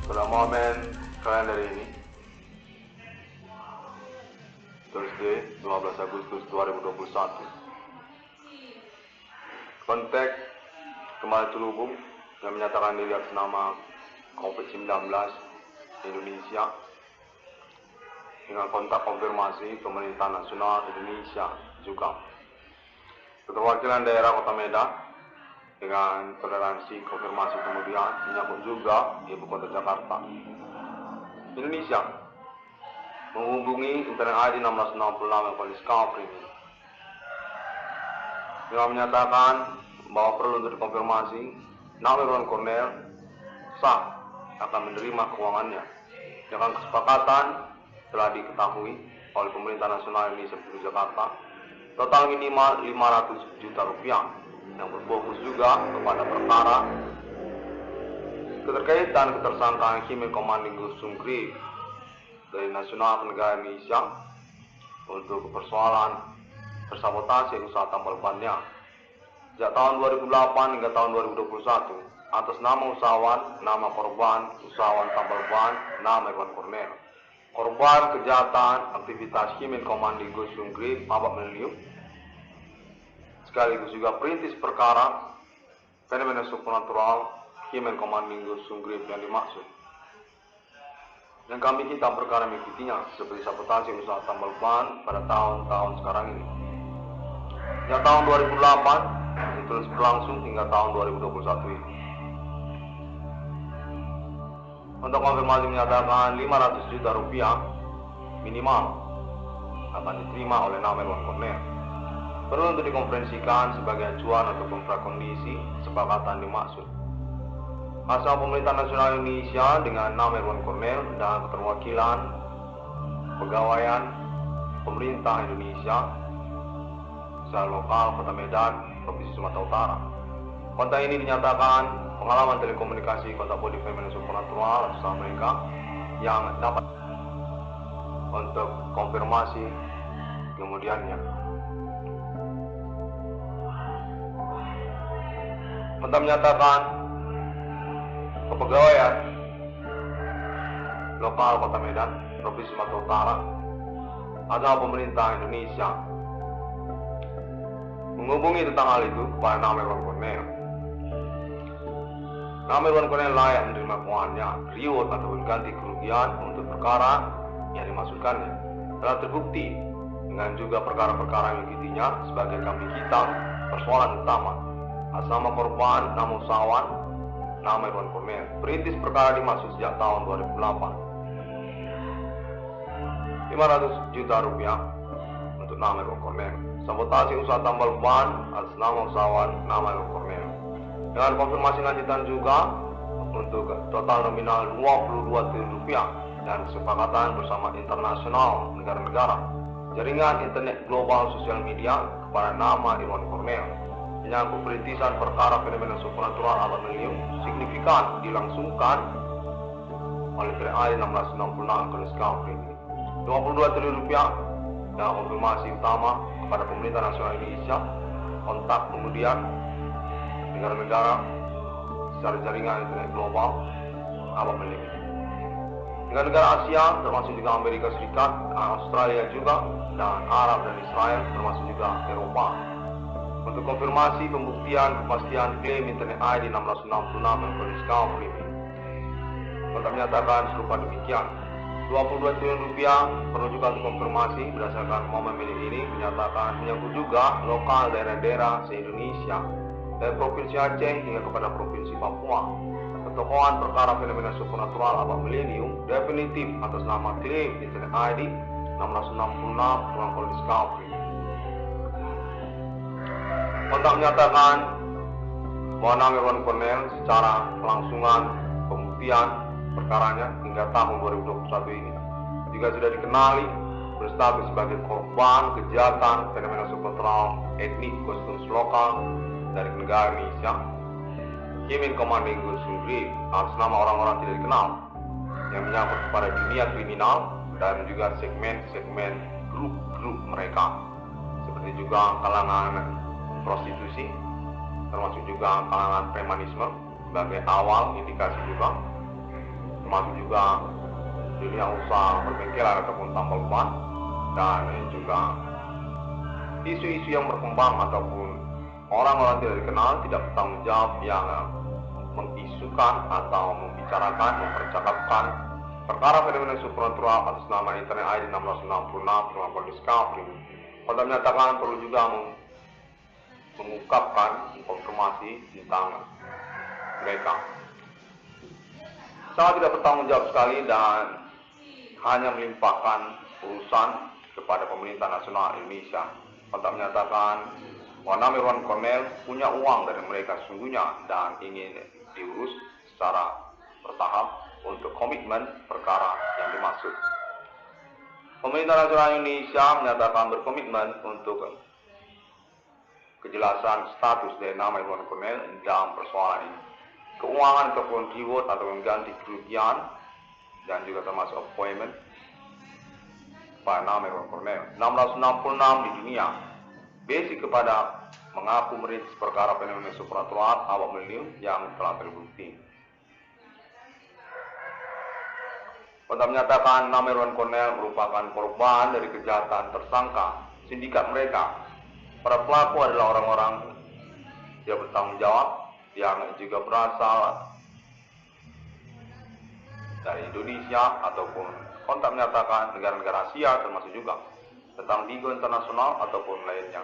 Pada momen kalender ini, Thursday, 15 Agustus 2021, konteks kembali terhubung yang menyatakan diri atas nama COVID-19 Indonesia dengan kontak konfirmasi Pemerintah Nasional Indonesia juga keterwakilan daerah Kota Medan dengan toleransi konfirmasi kemudian menyangkut juga Ibu Kota Jakarta. Indonesia menghubungi internet ID 1666 yang Discovery dengan menyatakan bahwa perlu untuk dikonfirmasi nama Irwan Cornel sah akan menerima keuangannya dengan kesepakatan telah diketahui oleh Pemerintah Nasional Indonesia Provinsi Jakarta total minimal 500 juta rupiah yang berfokus juga kepada perkara keterkaitan ketersangkaan Himen Commanding Sumgri dari Nasional Negara Indonesia untuk persoalan tersabotase usaha tambal bannya sejak tahun 2008 hingga tahun 2021 atas nama usahawan, nama korban, usahawan tambal ban, nama Irwan Cornel. Korban kejahatan aktivitas Himen Commanding Sumgri Babak Milenium sekaligus juga perintis perkara fenomena supernatural Himen Commanding Sumgri yang dimaksud. Yang kami kita perkara mengikutinya seperti sabotase usaha tambal ban pada tahun-tahun sekarang ini. Sejak tahun 2008 terus berlangsung hingga tahun 2021 ini. Untuk konfirmasi menyatakan 500 juta rupiah minimal akan diterima oleh nama Irwan Cornel. Perlu untuk dikonferensikan sebagai acuan ataupun prakondisi kesepakatan dimaksud. Asal Pemerintah Nasional Indonesia dengan nama Irwan Cornel dan keterwakilan pegawaian Pemerintah Indonesia secara lokal Kota Medan, Provinsi Sumatera Utara. Kontak ini dinyatakan pengalaman telekomunikasi kontak body fenomena supernatural usaha mereka yang dapat untuk konfirmasi kemudiannya. Kontak menyatakan kepegawaian lokal Kota Medan, Provinsi Sumatera Utara adalah pemerintah Indonesia menghubungi tentang hal itu kepada nama Irwan Cornel. Nama Irwan Cornel layak menerima keuangannya, reward ataupun ganti kerugian untuk perkara yang dimaksudkannya. Telah terbukti dengan juga perkara-perkara yang mengikutinya sebagai kambing hitam persoalan utama. Asal korban, nama usahawan, nama Irwan Cornel. Perintis perkara dimaksud sejak tahun 2008. 500 juta rupiah untuk nama Irwan Cornel. Sabotase usaha tambal ban atas nama usahawan nama Irwan Cornel. Dengan konfirmasi lanjutan juga untuk total nominal 22 triliun rupiah dan kesepakatan bersama internasional negara-negara jaringan internet global sosial media kepada nama Irwan Cornel menyangkut perintisan perkara fenomena supernatural abad milenium signifikan dilangsungkan oleh PRI 1666 Discovery 22 triliun rupiah dan konfirmasi utama kepada Pemerintah Nasional Indonesia kontak kemudian negara-negara secara jaringan internet global abad milenium. Negara-negara Asia termasuk juga Amerika Serikat, Australia juga, dan Arab dan Israel termasuk juga Eropa. Untuk konfirmasi pembuktian kepastian klaim internet ID 1666 yang Discovery kontak menyatakan serupa demikian. 22 triliun rupiah perlu juga untuk konfirmasi berdasarkan momen milik ini menyatakan menyangkut juga lokal daerah-daerah se-Indonesia dari Provinsi Aceh hingga kepada Provinsi Papua. Ketokohan perkara fenomena supernatural abad milenium definitif atas nama klaim internet ID 1666 ruang Discovery. Kontak menyatakan bahwa nama Irwan Cornel secara kelangsungan pembuktian perkaranya hingga tahun 2021 ini juga sudah dikenali berstatus sebagai korban kejahatan fenomena supernatural etnik khusus lokal dari negara Indonesia. Himen Commanding Sumgri atas nama orang-orang tidak dikenal yang menyangkut kepada dunia kriminal dan juga segmen-segmen grup-grup mereka seperti juga kalangan prostitusi termasuk juga kalangan premanisme sebagai awal indikasi juga termasuk juga dunia usaha perbengkelan ataupun tambal ban, dan juga isu-isu yang berkembang ataupun orang-orang tidak dikenal tidak bertanggung jawab yang mengisukan atau membicarakan, mempercakapkan perkara fenomena supernatural atas nama internet ID 1666 dengan Discovery. Pada menyatakan perlu juga mengungkapkan informasi tentang mereka. Sangat tidak bertanggung jawab sekali dan hanya melimpahkan urusan kepada pemerintah nasional Indonesia. Pada menyatakan bahwa nama Irwan Kornel punya uang dari mereka sesungguhnya dan ingin diurus secara bertahap untuk komitmen perkara yang dimaksud. Pemerintah nasional Indonesia menyatakan berkomitmen untuk kejelasan status dari nama Irwan Kornel dalam persoalan ini. Keuangan ataupun reward atau mengganti kerugian dan juga termasuk appointment pada nama Irwan Kornel 1666 di dunia. Basic kepada mengaku merintis perkara fenomena supernatural awal milenium yang telah terbukti. Pada menyatakan nama Irwan Kornel merupakan korban dari kejahatan tersangka sindikat mereka. Para pelaku adalah orang-orang yang bertanggung jawab yang juga berasal dari Indonesia ataupun kontak menyatakan negara-negara Asia termasuk juga tentang Digo internasional ataupun lainnya.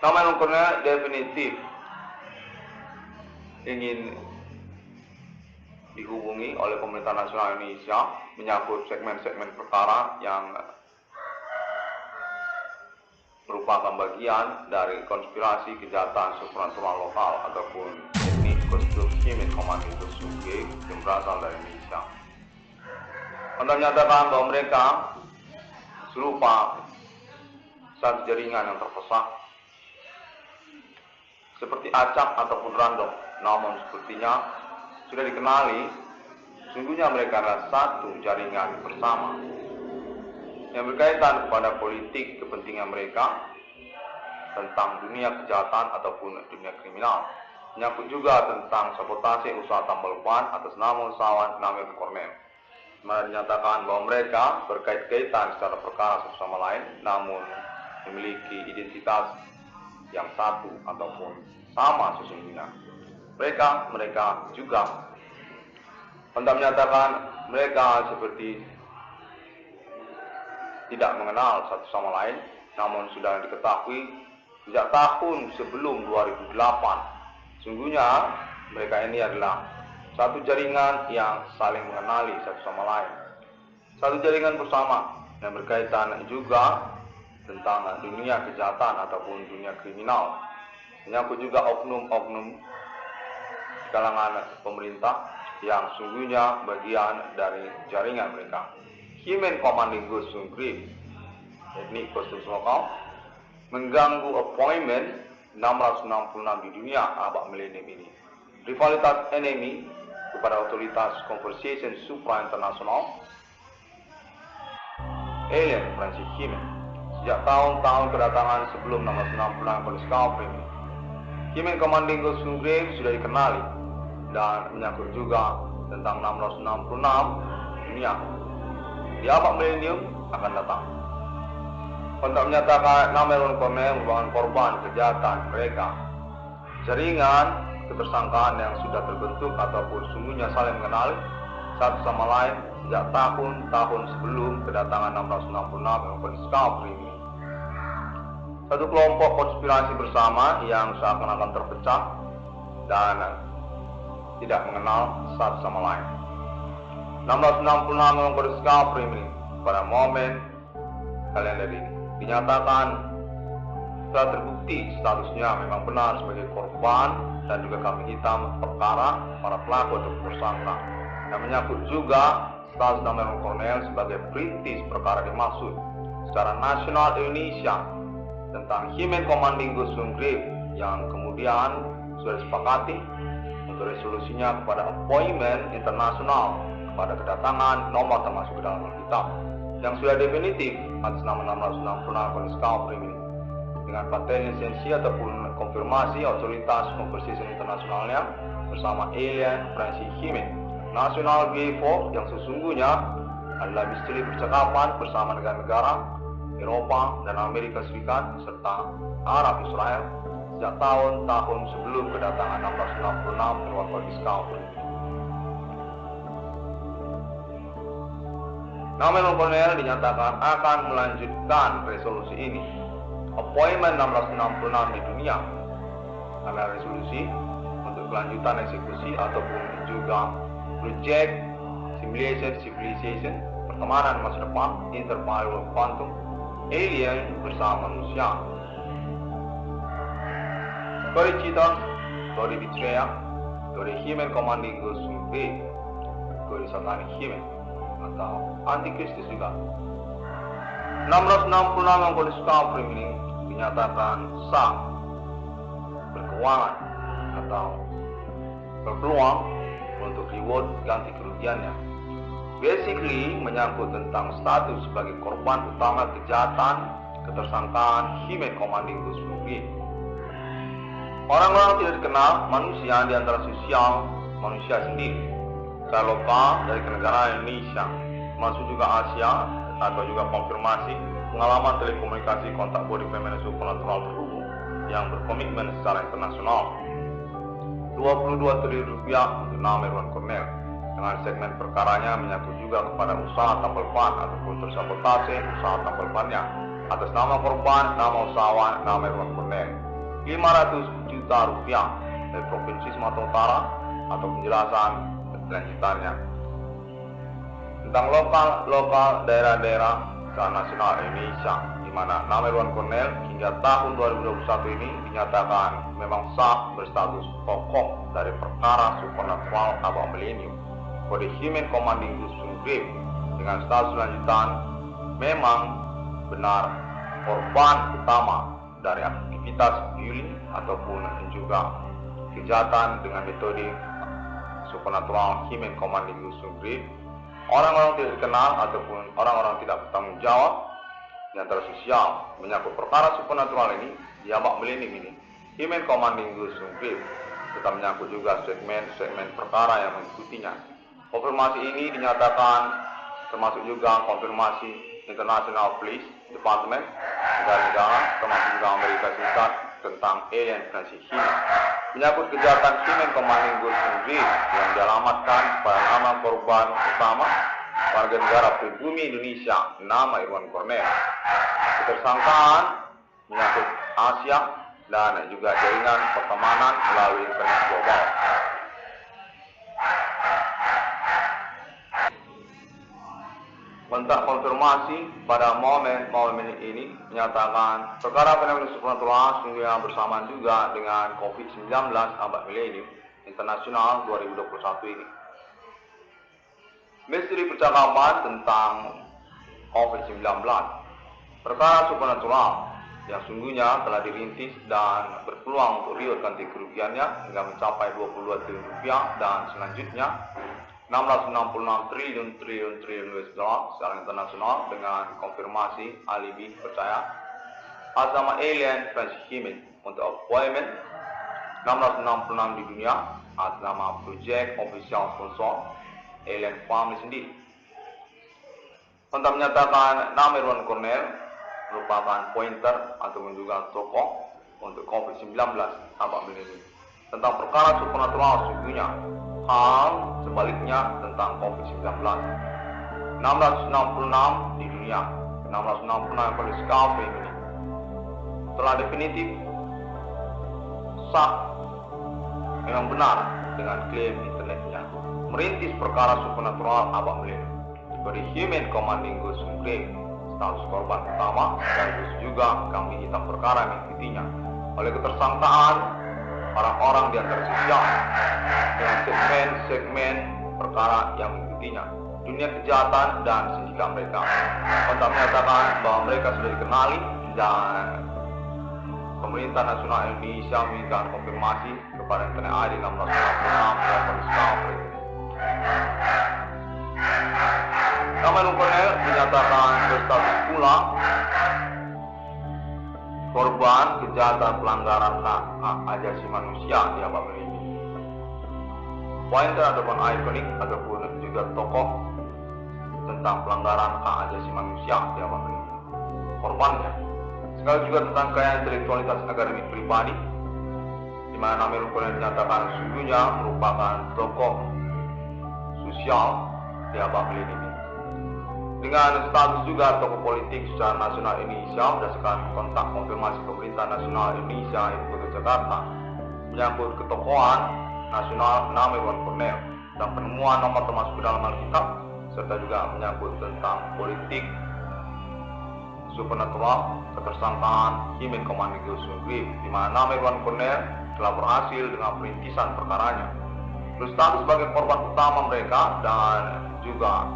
Nama Irwan Kornel definitif ingin dihubungi oleh pemerintah nasional Indonesia menyangkut segmen-segmen perkara yang merupakan bagian dari konspirasi kejahatan supernatural lokal ataupun etnik kostum Human Command Sungguh yang berasal dari Indonesia. Anda menyatakan bahwa mereka serupa satu jaringan yang terpecah seperti acak ataupun random, namun sepertinya sudah dikenali. Sungguhnya mereka adalah satu jaringan bersama yang berkaitan kepada politik kepentingan mereka tentang dunia kejahatan ataupun dunia kriminal. Menyangkut juga tentang sabotase usaha tambal ban atas nama usahawan nama Irwan Kornel. Mereka dinyatakan bahwa mereka berkait-kaitan secara perkara satu sama lain, namun memiliki identitas yang satu ataupun sama sesungguhnya. Mereka juga hendak menyatakan mereka seperti tidak mengenal satu sama lain, namun sudah diketahui sejak tahun sebelum 2008. Sungguhnya mereka ini adalah satu jaringan yang saling mengenali satu sama lain. Satu jaringan bersama yang berkaitan juga tentang dunia kejahatan ataupun dunia kriminal. Menyangkut juga oknum-oknum di kalangan pemerintah yang sungguhnya bagian dari jaringan mereka. Human Commanding Ghost Grip, etnik kostum lokal, mengganggu appointment 666 di dunia abad milenium ini. Rivalitas enemy kepada otoritas conversation supra internasional, alien Francis Human. Sejak tahun-tahun kedatangan sebelum 666 pada Discovery, Human Commanding Ghost Grip sudah dikenali dan menyangkut juga tentang 666 dunia. Di abad milenium akan datang. Untuk menyatakan nama Irwan Kornel merupakan korban kejahatan mereka. Jaringan ketersangkaan yang sudah terbentuk ataupun sungguhnya saling mengenal satu sama lain sejak tahun-tahun sebelum kedatangan 666 yang Discovery ini. Satu kelompok konspirasi bersama yang seakan-akan terpecah dan tidak mengenal satu sama lain. 1666 memang Discovery ini pada momen kalender ini dinyatakan telah terbukti statusnya memang benar sebagai korban dan juga kambing hitam perkara para pelaku atau tersangka, dan menyangkut juga status nama Irwan Kornel sebagai perintis perkara dimaksud secara nasional Indonesia tentang Human Commanding Ghost Grip yang kemudian sudah disepakati untuk resolusinya kepada appointment internasional pada kedatangan nomor termasuk ke dalam Alkitab yang sudah definitif atas nama 666 Discovery ini dengan paten lisensi ataupun konfirmasi otoritas Conversation internasionalnya bersama Alien Francis Himen. National BA4 yang sesungguhnya adalah misteri percakapan bersama negara-negara Eropa dan Amerika Serikat serta Arab Israel sejak tahun-tahun sebelum kedatangan 1666 Global Discovery. Nama Cornell dinyatakan akan melanjutkan resolusi ini. Appointment 1666 di dunia adalah resolusi untuk kelanjutan eksekusi ataupun juga Project Civilization, pertemanan masa depan, Interparallel Quantum, Alien bersama manusia. Story Cheetah, Story Betrayal, Story Human Commanding Ghost Supreme, Story Satanic Human atau Antikristus juga. 1666 Global Discovery ini dinyatakan sah, berkeuangan atau berpeluang untuk reward ganti kerugiannya. Basically menyangkut tentang status sebagai korban utama kejahatan ketersangkaan Human Commanding Ghost Supreme. Orang-orang tidak dikenal manusia di antara sosial manusia sendiri, secara lokal dari kenegaraan Indonesia, masuk juga Asia atau juga konfirmasi pengalaman telekomunikasi kontak body fenomena supernatural terhubung yang berkomitmen secara internasional. 22 triliun rupiah untuk nama Irwan Cornell dengan segmen perkaranya menyangkut juga kepada usaha tambal ban ataupun tersabotase usaha tambal bannya atas nama korban, nama usahawan, nama Irwan Cornell. 500 juta rupiah dari Provinsi Sumatera Utara atau penjelasan kelanjutannya tentang lokal daerah-daerah secara nasional Indonesia, di mana nama Irwan Cornell hingga tahun 2021 ini dinyatakan memang sah berstatus pokok dari perkara supernatural abad milenium for the Human Commanding Ghost Supreme dengan status lanjutan memang benar korban utama dari aktivitas healing ataupun juga kejahatan dengan metode supernatural Human Commanding Ghost Supreme. Orang-orang tidak dikenal ataupun orang-orang tidak bertanggung jawab di antara sosial menyangkut perkara supernatural ini di abad milenium ini. Human Commanding Ghost Supreme tetap menyangkut juga segmen perkara yang mengikutinya. Konfirmasi ini dinyatakan termasuk juga konfirmasi International Police Department negara-negara termasuk juga Amerika Serikat tentang Alien Francis Himen menyangkut kejahatan Human Commanding Ghost Supreme yang dialamatkan pada nama korban utama warga negara pribumi Indonesia nama Irwan Cornell. Ketersangkaan menyangkut Asia dan juga jaringan pertemanan melalui internet global. Bentak konfirmasi pada momen ini menyatakan perkara fenomena supernatural sungguhnya bersamaan juga dengan COVID-19 abad milenium internasional 2021 ini. Misteri percakapan tentang COVID-19, perkara supernatural yang sungguhnya telah dirintis dan berpeluang untuk riut ganti kerugiannya hingga mencapai 22 triliun rupiah dan selanjutnya 666 triliun US dollar secara internasional dengan konfirmasi alibi percaya atas nama Alien Francis Himen untuk appointment 666 di dunia atas nama project official sponsor Alien Family sendiri. Untuk menyatakan nama Irwan Cornell merupakan pointer atau juga tokoh untuk COVID-19 abad milenium tentang perkara supernatural sungguhnya. Hal sebaliknya tentang COVID-19. 666 di dunia, 666 yang discovery ini telah definitif sah memang benar dengan klaim internetnya merintis perkara supernatural abad milenium sebagai Human Commanding Ghost Supreme status korban utama sekaligus juga kambing hitam perkara yang mengikutinya oleh ketersangkaan orang-orang di antara sosial dengan segmen perkara yang mengikutinya dunia kejahatan dan sindikat mereka. Untuk menyatakan bahwa mereka sudah dikenali dan pemerintah nasional Indonesia memberikan konfirmasi kepada internet ID 1666 dan Discovery. Nama Cornell dinyatakan berstatus pula korban kejahatan pelanggaran hak asasi manusia di abad ini. Poin ataupun ikonik ataupun juga tokoh tentang pelanggaran hak asasi manusia di abad ini. Korbannya. Sekali juga tentang kekayaan intelektualitas akademik pribadi, di mana Namelwan Cornell dinyatakan sungguhnya merupakan tokoh sosial di abad ini. Dengan status juga tokoh politik secara nasional Indonesia berdasarkan kontak konfirmasi pemerintah nasional Indonesia Ibu Kota Jakarta menyangkut ketokohan nasional Namelwan Cornell dan penemuan nomor termasuk ke dalam Alkitab, serta juga menyangkut tentang politik supernatural ketersangkaan Himen Komandigo Sungrip, di mana Namelwan Cornell telah berhasil dengan perintisan perkaranya, berstatus sebagai korban utama mereka dan juga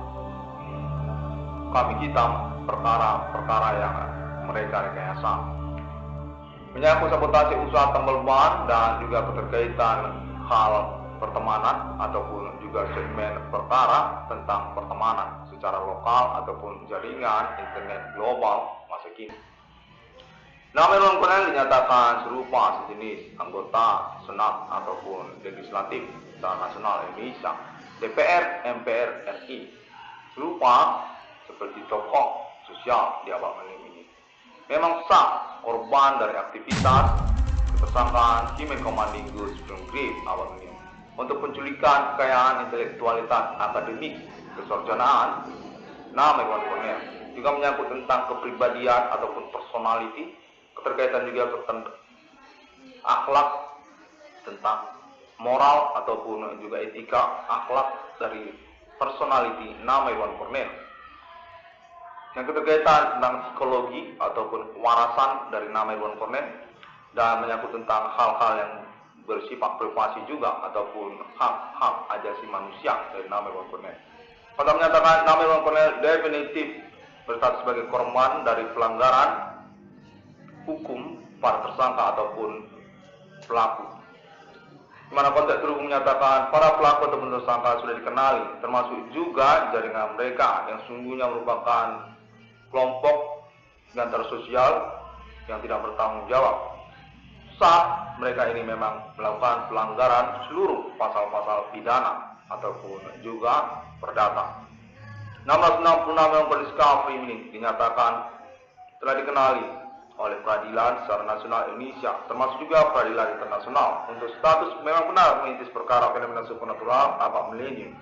kami hitam perkara-perkara yang mereka rekayasa. Menyangkut sabotase usaha tambal ban dan juga keterkaitan hal pertemanan ataupun juga segmen perkara tentang pertemanan secara lokal ataupun jaringan internet global masa kini. Namelwan Cornell dinyatakan serupa sejenis anggota Senat ataupun Legislatif secara nasional Indonesia, DPR, MPR, RI, serupa seperti tokoh sosial di abad ini. Memang sah korban dari aktivitas ketersangkaan Himen Komandigo Sungrip abad ini untuk penculikan kekayaan intelektualitas akademik kesorjanaan Namelwan Cornell, juga menyangkut tentang kepribadian ataupun personality, keterkaitan juga tentang akhlak, tentang moral ataupun juga etika akhlak dari personality Namelwan Cornell, yang keterkaitan tentang psikologi ataupun kewarasan dari Namelwan Cornell, dan menyangkut tentang hal-hal yang bersifat privasi juga ataupun hak-hak asasi manusia dari Namelwan Cornell. Pada menyatakan Namelwan Cornell definitif berstatus sebagai korban dari pelanggaran hukum para tersangka ataupun pelaku. Di mana konteks terhubung menyatakan para pelaku ataupun tersangka sudah dikenali, termasuk juga jaringan mereka yang sungguhnya merupakan kelompok gantara sosial yang tidak bertanggung jawab. Saat mereka ini memang melakukan pelanggaran seluruh pasal-pasal pidana ataupun juga perdata. 666 yang berdiscovery ini dinyatakan telah dikenali oleh peradilan secara nasional Indonesia, termasuk juga peradilan internasional, untuk status memang benar mengintis perkara fenomena supernatural abad milenium.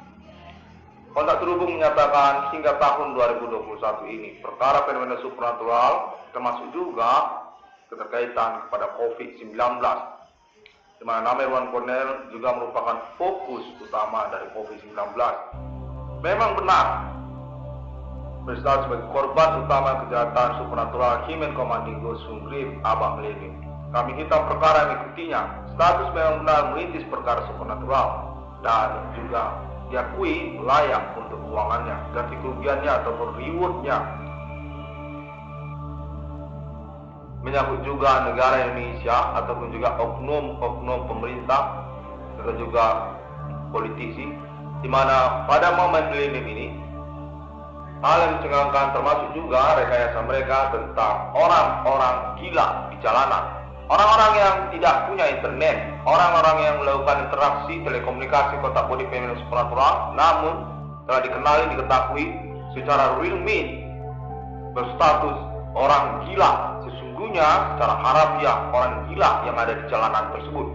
Kontak terhubung menyatakan hingga tahun 2021 ini perkara fenomena supernatural termasuk juga keterkaitan kepada COVID-19, di mana Namelwan Cornell juga merupakan fokus utama dari COVID-19. Memang benar berstatus sebagai korban utama kejahatan supernatural Himen Komandigo Sungrip abad milenium. Kami hitam perkara yang mengikutinya, status memang benar merintis perkara supernatural dan juga diakui layak untuk keuangannya, ganti kerugiannya ataupun rewardnya. Menyangkut juga negara Indonesia ataupun juga oknum-oknum pemerintah serta juga politisi, di mana pada momen milenium ini hal yang mencengangkan termasuk juga rekayasa mereka tentang orang-orang gila di jalanan, orang-orang yang tidak punya internet, orang-orang yang melakukan interaksi telekomunikasi kontak body fenomena supernatural, namun telah dikenali, diketahui secara real mean berstatus orang gila. Sesungguhnya secara harafiah orang gila yang ada di jalanan tersebut,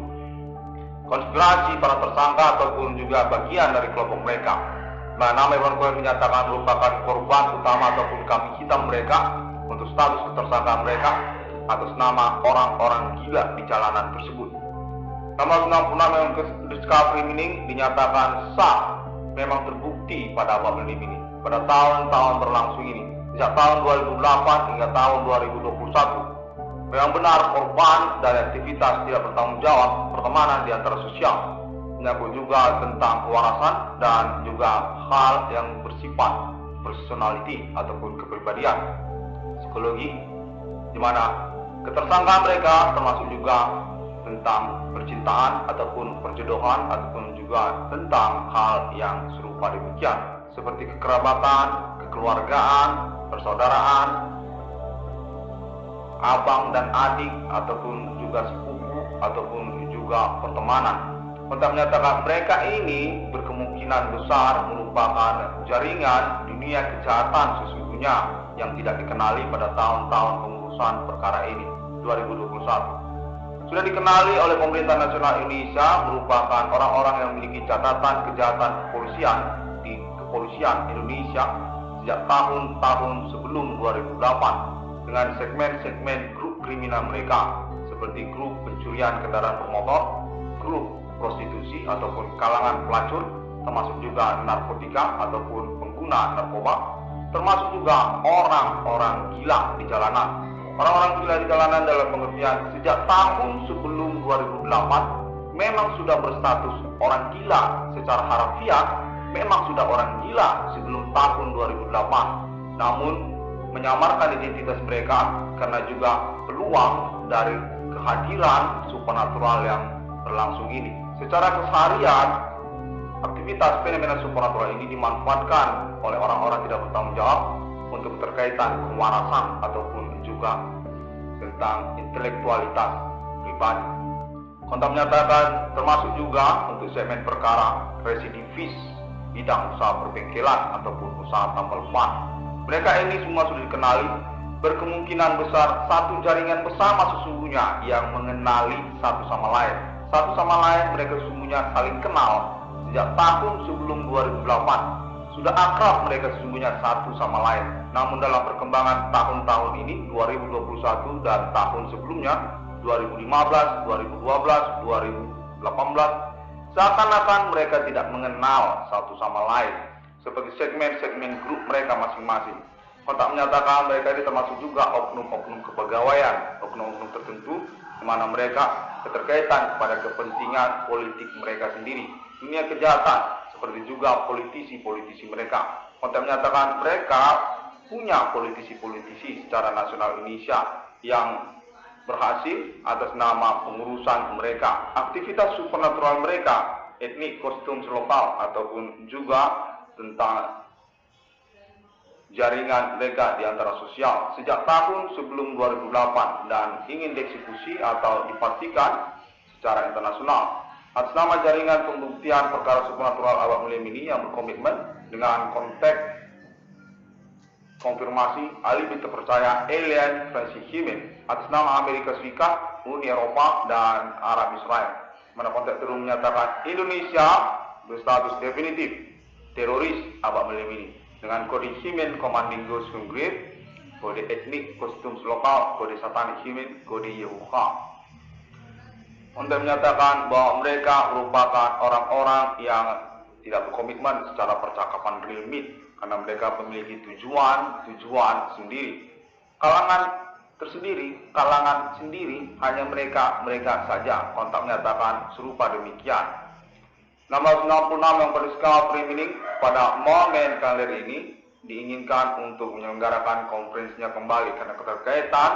konspirasi para tersangka ataupun juga bagian dari kelompok mereka. Namelwan Cornell menyatakan merupakan korban utama ataupun kambing hitam mereka untuk status ketersangkaan mereka atas nama orang-orang gila di jalanan tersebut. Nomor 66 yang discovery meaning dinyatakan sah, memang terbukti pada abad milenium ini, pada tahun-tahun berlangsung ini, sejak tahun 2008 hingga tahun 2021. Memang benar korban dari aktivitas tidak bertanggung jawab pertemanan di antara sosial, menyangkut juga tentang kewarasan dan juga hal yang bersifat personality ataupun kepribadian, psikologi, di mana ketersangkaan mereka termasuk juga tentang percintaan ataupun perjodohan ataupun juga tentang hal yang serupa demikian, seperti kekerabatan, kekeluargaan, persaudaraan, abang dan adik, ataupun juga sepupu, ataupun juga pertemanan. Kontak menyatakan mereka ini berkemungkinan besar merupakan jaringan dunia kejahatan sesungguhnya yang tidak dikenali pada tahun-tahun pengurusan perkara ini, 2021. Sudah dikenali oleh pemerintah nasional Indonesia merupakan orang-orang yang memiliki catatan kejahatan kepolisian di kepolisian Indonesia sejak tahun-tahun sebelum 2008 dengan segmen-segmen grup kriminal mereka seperti grup pencurian kendaraan bermotor, grup prostitusi ataupun kalangan pelacur, termasuk juga narkotika ataupun pengguna narkoba, termasuk juga orang-orang gila di jalanan. Orang-orang gila di jalanan dalam pengertian sejak tahun sebelum 2008 memang sudah berstatus orang gila secara harafiah, memang sudah orang gila sebelum tahun 2008. Namun menyamarkan identitas mereka karena juga peluang dari kehadiran supernatural yang berlangsung ini. Secara keseharian, aktivitas fenomena supernatural ini dimanfaatkan oleh orang-orang tidak bertanggung jawab untuk keterkaitan kewarasan ataupun juga tentang intelektualitas pribadi. Kontak menyatakan termasuk juga untuk segmen perkara residivis bidang usaha perbengkelan ataupun usaha tambal ban. Mereka ini semua sudah dikenali berkemungkinan besar satu jaringan bersama sesungguhnya yang mengenali satu sama lain. Satu sama lain mereka sesungguhnya saling kenal sejak tahun sebelum 2008. Sudah akrab mereka sesungguhnya satu sama lain. Namun dalam perkembangan tahun-tahun ini 2021 dan tahun sebelumnya 2015, 2012, 2018 seakan-akan mereka tidak mengenal satu sama lain seperti segmen-segmen grup mereka masing-masing. Kontak menyatakan mereka ini termasuk juga oknum-oknum kepegawaian, oknum-oknum tertentu di mana mereka keterkaitan kepada kepentingan politik mereka sendiri. Dunia kejahatan seperti juga politisi-politisi mereka. Kontak menyatakan mereka punya politisi-politisi secara nasional Indonesia yang berhasil atas nama pengurusan mereka. Aktivitas supernatural mereka, etnik kostum lokal ataupun juga tentang jaringan mereka di antara sosial sejak tahun sebelum 2008 dan ingin dieksekusi atau dipastikan secara internasional atas nama jaringan pembuktian perkara supernatural awak mulia ini yang berkomitmen dengan konteks konfirmasi alibi terpercaya alien Francis Himen atas nama Amerika Serikat, Uni Eropa dan Arab Israel. Mana konteks terus menyatakan Indonesia berstatus definitif teroris awak mulia ini dengan kode Himen Commanding Ghost Grade, kode etnik kostum lokal, kode satanik Himen, kode Yehuha. Untuk menyatakan bahwa mereka merupakan orang-orang yang tidak berkomitmen secara percakapan real meet karena mereka memiliki tujuan sendiri. Kalangan tersendiri, kalangan sendiri hanya mereka saja. Kontak menyatakan serupa demikian. 666 yang berdiscovery meaning pada momen kalender ini diinginkan untuk menyelenggarakan konferensinya kembali karena keterkaitan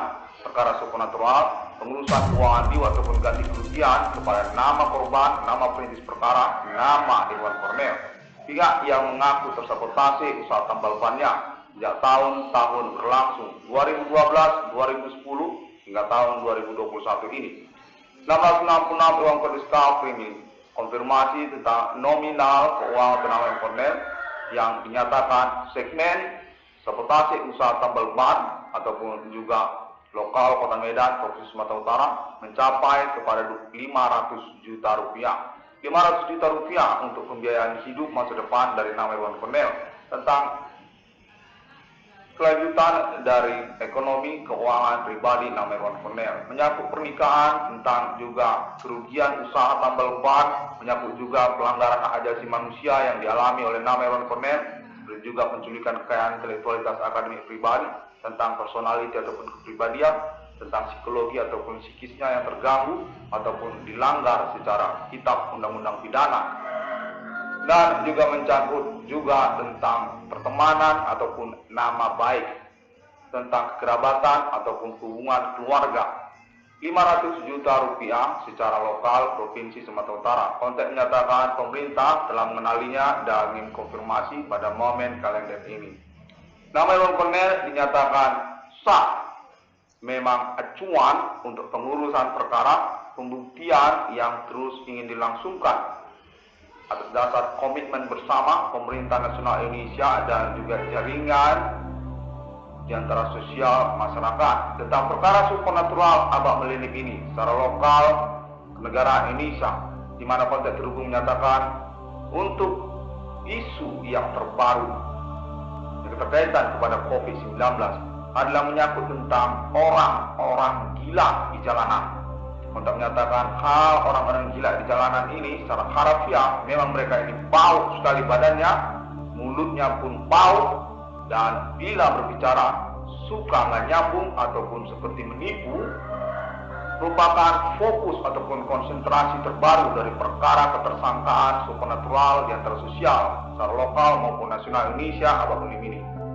perkara supernatural, pengurusan keuangan jiwa ataupun ganti kerugian kepada nama korban, nama perintis perkara, nama Irwan Cornel. Pihak yang mengaku tersabotase usaha tambal bannya sejak tahun-tahun berlangsung 2012, 2010 hingga tahun 2021 ini. 666 uang berdiscovery meaning konfirmasi tentang nominal keuangan penambahan Cornel yang dinyatakan segmen sabotase usaha tambal ban ataupun juga lokal Kota Medan, Provinsi Sumatera Utara mencapai kepada 500 juta rupiah. 500 juta rupiah untuk pembiayaan hidup masa depan dari nama Irwan Cornel tentang kelanjutan dari ekonomi keuangan pribadi nama Irwan Cornel, menyangkut pernikahan, tentang juga kerugian usaha tambal ban, menyangkut juga pelanggaran hak asasi manusia yang dialami oleh nama Irwan Cornel, dan juga penculikan kekayaan intelektualitas akademik pribadi, tentang personality ataupun kepribadian, tentang psikologi ataupun psikisnya yang terganggu ataupun dilanggar secara kitab undang-undang pidana. Dan juga mencangkut juga tentang pertemanan ataupun nama baik, tentang kekerabatan ataupun hubungan keluarga. 500 juta rupiah secara lokal Provinsi Sumatera Utara. Konteks menyatakan pemerintah telah mengenalinya dan mengkonfirmasi pada momen kalender ini. Nama Irwan Cornel dinyatakan sah memang acuan untuk pengurusan perkara pembuktian yang terus ingin dilangsungkan atas dasar komitmen bersama pemerintah nasional Indonesia dan juga jaringan di antara sosial masyarakat tentang perkara supernatural abak melilit ini secara lokal ke negara Indonesia, di mana konteks terhubung menyatakan untuk isu yang terbaru yang berkaitan kepada COVID-19 adalah menyangkut tentang orang-orang gila di jalanan. Untuk menyatakan hal orang-orang gila di jalanan ini secara harafiah, memang mereka ini bau sekali badannya, mulutnya pun bau, dan bila berbicara suka nggak nyambung ataupun seperti menipu, merupakan fokus ataupun konsentrasi terbaru dari perkara ketersangkaan supernatural di antara sosial secara lokal maupun nasional Indonesia apapun ini.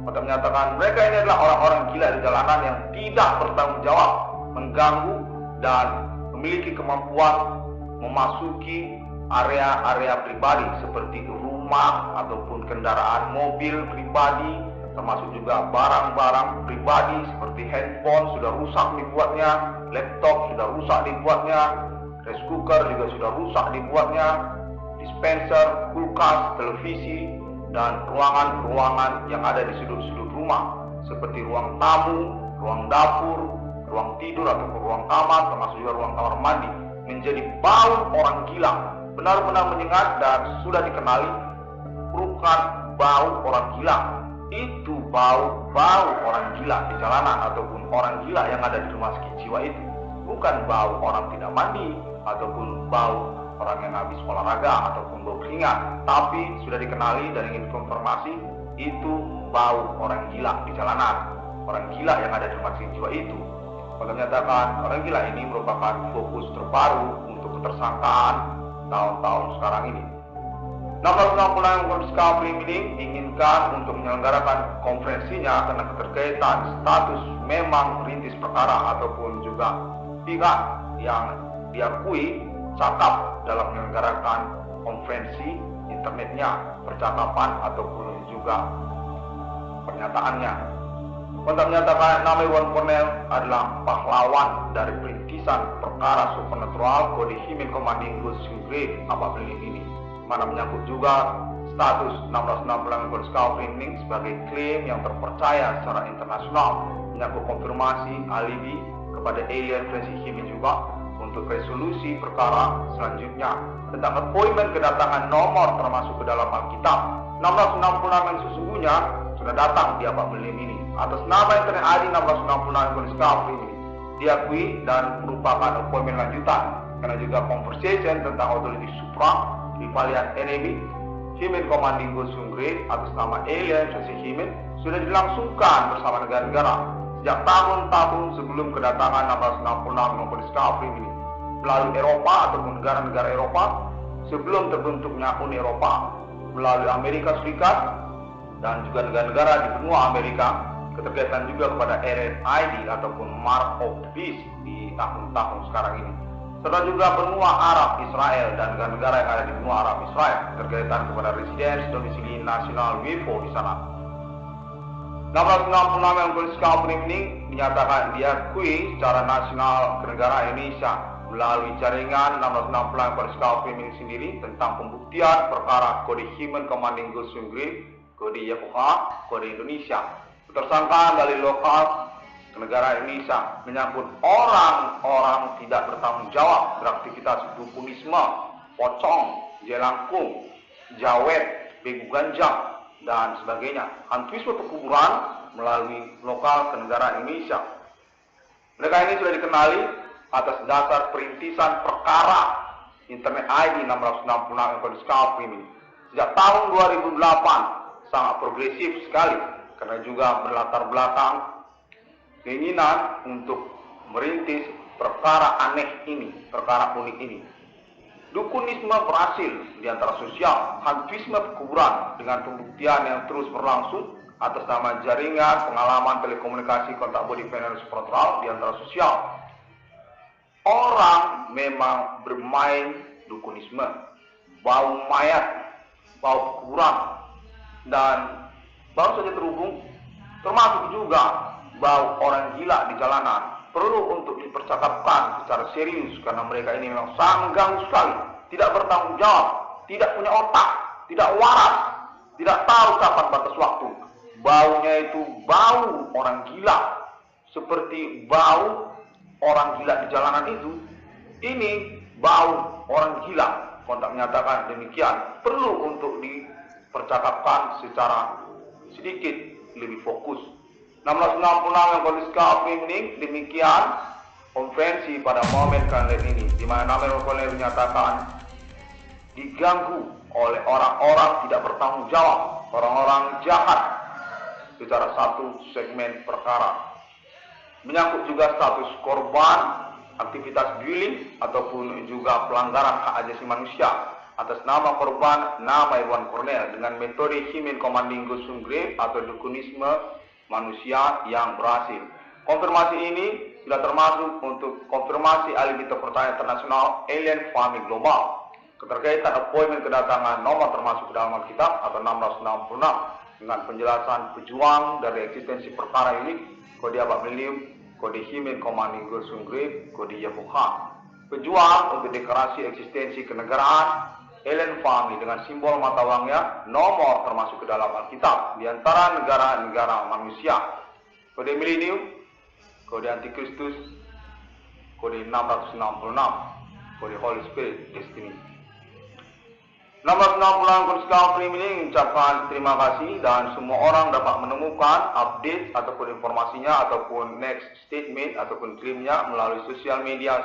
Untuk menyatakan mereka ini adalah orang-orang gila di jalanan yang tidak bertanggung jawab, mengganggu dan memiliki kemampuan memasuki area-area pribadi seperti rumah ataupun kendaraan mobil pribadi, termasuk juga barang-barang pribadi seperti handphone sudah rusak dibuatnya, laptop sudah rusak dibuatnya, rice cooker juga sudah rusak dibuatnya, dispenser, kulkas, televisi, dan ruangan-ruangan yang ada di sudut-sudut rumah seperti ruang tamu, ruang dapur, ruang tidur ataupun ruang kamar, termasuk juga ruang kamar mandi, menjadi bau orang gila, benar-benar menyengat dan sudah dikenali merupakan bau orang gila. Itu bau orang gila di jalanan ataupun orang gila yang ada di rumah sakit jiwa itu, bukan bau orang tidak mandi ataupun bau orang yang habis olahraga ataupun bau keringat, tapi sudah dikenali dan ingin konfirmasi itu bau orang gila di jalanan, orang gila yang ada di rumah sakit jiwa itu. Pada menyatakan orang gila ini merupakan fokus terbaru untuk ketersangkaan tahun-tahun sekarang ini. 1666 Discovery Meeting inginkan untuk menyelenggarakan konferensinya karena keterkaitan status memang perintis perkara ataupun juga pihak yang diakui cakap dalam menyelenggarakan konferensi internetnya, percakapan ataupun juga pernyataannya. Untuk menyatakan nama Iwan Cornell adalah pahlawan dari perintisan perkara supernatural Kode Himen Commanding Ghost Grave abad ini, mana menyangkut juga status 1666 Discovery Meeting sebagai klaim yang terpercaya secara internasional, menyangkut konfirmasi alibi kepada alien Francis Himen juga untuk resolusi perkara selanjutnya tentang appointment kedatangan nomor termasuk ke dalam Alkitab 1666 yang sesungguhnya sudah datang di abad ini atas nama internet ID 1666 Discovery ini diakui dan merupakan appointment lanjutan karena juga conversation tentang otoritas supra rivalian enemy Himen Commanding Ghost Grave atas nama alien Francis Himen sudah dilangsungkan bersama negara-negara sejak tahun-tahun sebelum kedatangan 1666 Discovery ini melalui Eropa ataupun negara-negara Eropa sebelum terbentuknya Uni Eropa, melalui Amerika Serikat dan juga negara-negara di benua Amerika, keterkaitan juga kepada RFID ataupun Mark of the Beast di tahun-tahun sekarang ini, serta juga benua Arab Israel dan negara-negara yang ada di benua Arab Israel, terkaitan kepada residence domisili nasional WIFO di sana. 1666 yang Discovery ini dinyatakan diakui secara nasional ke negara Indonesia melalui jaringan 1666 Discovery ini sendiri tentang pembuktian perkara Kode Himen Commanding Ghost Grave, Kode Yehovah, Kode Indonesia. Tersangkaan dari lokal ke negara Indonesia menyangkut orang-orang tidak bertanggung jawab beraktivitas dukunisme, pocong, jelangkung, jawet, begu ganja, dan sebagainya. Hantuisme perkuburan melalui lokal ke negara Indonesia. Mereka ini sudah dikenali atas dasar perintisan perkara internet ID 1666 Discovery ini sejak tahun 2008, sangat progresif sekali karena juga berlatar belakang keinginan untuk merintis perkara aneh ini, perkara unik ini. Dukunisme berhasil di antara sosial, hantuisme perkuburan dengan pembuktian yang terus berlangsung atas nama jaringan pengalaman telekomunikasi kontak body panel supernatural di antara sosial. Orang memang bermain dukunisme, bau mayat, bau perkuburan, dan baru saja terhubung termasuk juga bau orang gila di jalanan perlu untuk dipercakapkan secara serius karena mereka ini memang sangat mengganggu sekali, tidak bertanggung jawab, tidak punya otak, tidak waras, tidak tahu kapan batas waktu. Baunya itu bau orang gila, seperti bau orang gila di jalanan itu. Ini bau orang gila. Kontak menyatakan demikian, perlu untuk dipercakapkan secara sedikit lebih fokus. 1666 yang kondisi ini demikian konferensi pada momen kalian ini, di mana nama kalian dinyatakan diganggu oleh orang-orang tidak bertanggung jawab, orang-orang jahat secara satu segmen perkara. Menyangkut juga status korban, aktivitas bullying ataupun juga pelanggaran hak asasi manusia. Atas nama korban, nama Iwan Cornell dengan metode Human Commanding Ghost Grave atau dukunisme manusia yang berhasil. Konfirmasi ini sudah termasuk untuk konfirmasi ahli terpercaya internasional Alien Family Global. Keterkaitan appointment kedatangan nomor termasuk dalam Alkitab atau 666 dengan penjelasan pejuang dari eksistensi perkara ini, kode Abad Milenium, kode Human Commanding Ghost Grave, kode Yehuha. Pejuang untuk deklarasi eksistensi kenegaraan Alien Family dengan simbol mata uangnya nomor termasuk ke dalam Alkitab di antara negara-negara manusia. Kode Milenium, kode Antikristus, kode 666, kode Holy Spirit Destiny. 666 kode Discovery ini mengucapkan terima kasih dan semua orang dapat menemukan update ataupun informasinya ataupun next statement ataupun klaimnya melalui sosial media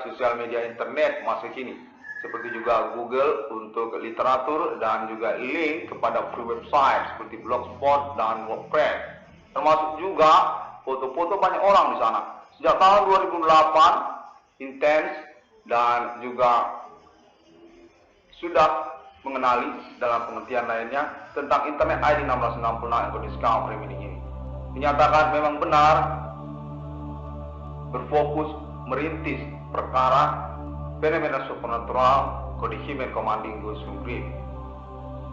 internet masa kini. Seperti juga Google untuk literatur dan juga link kepada free website seperti Blogspot dan WordPress. Termasuk juga foto-foto banyak orang di sana. Sejak tahun 2008, intens dan juga sudah mengenali dalam pengertian lainnya tentang Internet ID 1666 yang Discovery ini. Dinyatakan memang benar berfokus merintis perkara fenomena supernatural kode Human Commanding Ghost Grave.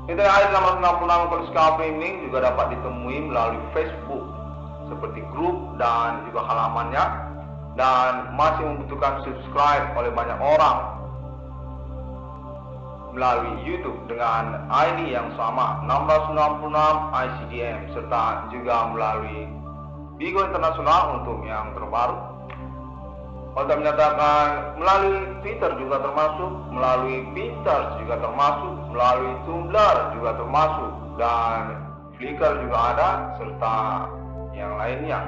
Internet ID 666 Discovery ini juga dapat ditemui melalui Facebook seperti grup dan juga halamannya, dan masih membutuhkan subscribe oleh banyak orang melalui YouTube dengan ID yang sama 1666 ICDM serta juga melalui Bigo Internasional untuk yang terbaru. Kontak menyatakan melalui Twitter juga termasuk, melalui Pinterest juga termasuk, melalui Tumblr juga termasuk, dan Flickr juga ada, serta yang lainnya.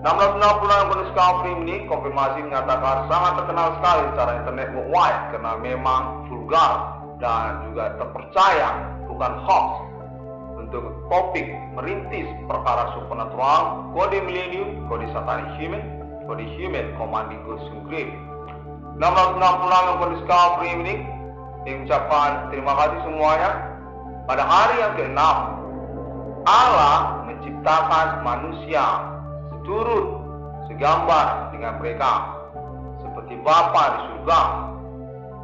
1666 Discovery ini konfirmasi menyatakan sangat terkenal sekali secara internet worldwide karena memang vulgar dan juga terpercaya, bukan hoax. Untuk topik merintis perkara supernatural, kode milenium, kode satanic human, kode Human Commanding Ghost Grave. 666 kode Discovery ini mengucapkan terima kasih semuanya. Pada hari yang ke-6, Allah menciptakan manusia seturut segambar dengan mereka, seperti Bapa di surga,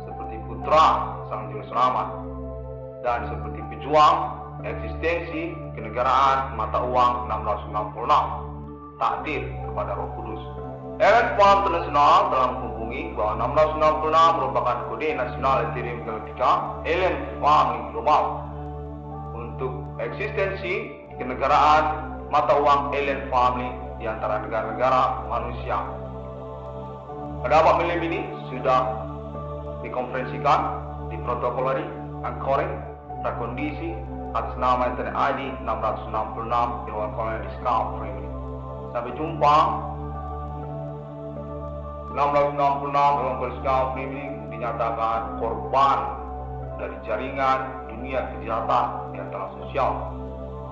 seperti Putra Sang Juru Selamat, dan seperti pejuang eksistensi kenegaraan mata uang 1666 takdir kepada Roh Kudus. Alien Family Internasional telah menghubungi bahwa 1666 merupakan kode nasional Ethereum Galactica Alien Family Global untuk eksistensi kenegaraan mata uang Alien Family di antara negara-negara manusia. Pada abad milenium ini sudah dikonferensikan, diprotokolari, angkoring, prakondisi atas nama Internet ID 666 Iwan Cornell Discovery. Sampai jumpa. 1666 Iwan Cornell Discovery ini dinyatakan korban dari jaringan dunia kejahatan di antara sosial,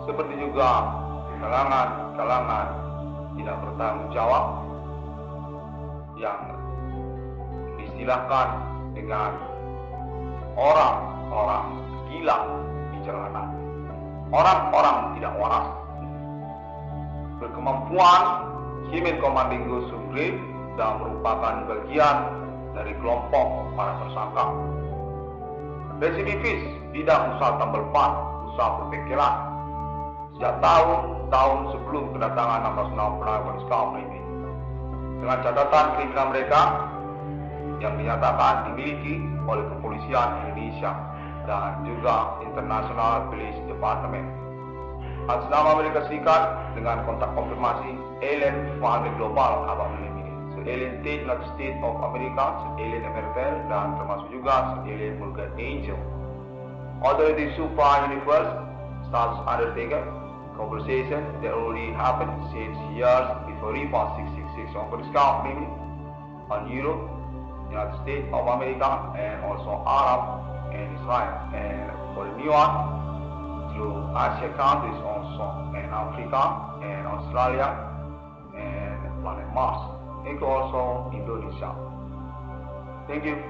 seperti juga kalangan tidak bertanggung jawab yang diistilahkan dengan orang-orang gila di jalanan, orang-orang tidak waras, berkemampuan Human Commanding Ghost Grave dan merupakan bagian dari kelompok para tersangka. Residivis, tidak usaha tambal ban, usaha perbekelan. Sejak tahun sebelum kedatangan 1666 Discovery ini, dengan catatan kriminal mereka yang dinyatakan dimiliki oleh kepolisian Indonesia dan juga International Police Department. Atas nama Amerika Serikat dengan kontak konfirmasi alien family global apa ini. Alien State, United States of America, alien American dan termasuk juga alien Guardian Angel. Authority Super Universe status undertaken conversation that already happened since years before RIPA 666 on discount limit on Europe, United States of America, and also Arab and Israel, and for the new one through Asia countries also, and Africa and Australia and planet Mars, and also Indonesia. Thank you.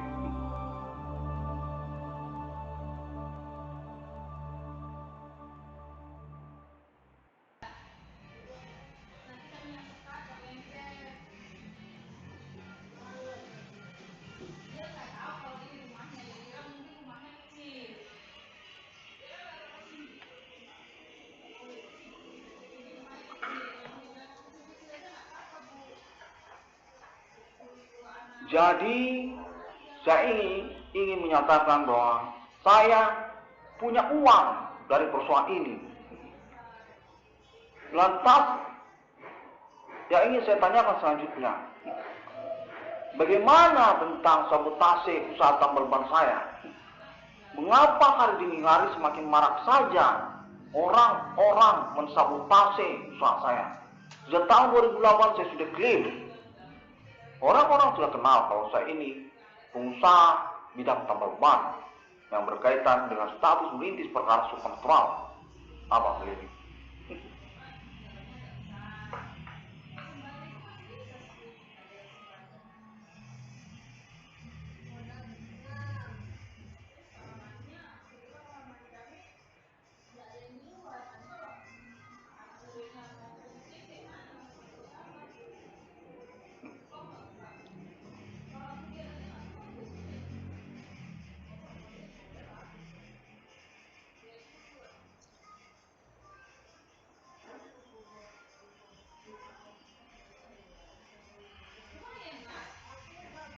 Jadi, saya ingin menyatakan bahwa saya punya uang dari perusahaan ini. Lantas, yang ingin saya tanyakan selanjutnya, bagaimana tentang sabotase usaha tambal ban saya? Mengapa hari demi hari semakin marak saja orang-orang mensabotase usaha saya? Sejak tahun 2008 saya sudah klaim. Orang-orang sudah kenal kalau saya ini pengusaha bidang tambal ban yang berkaitan dengan status merintis perkara supernatural. Apa ini?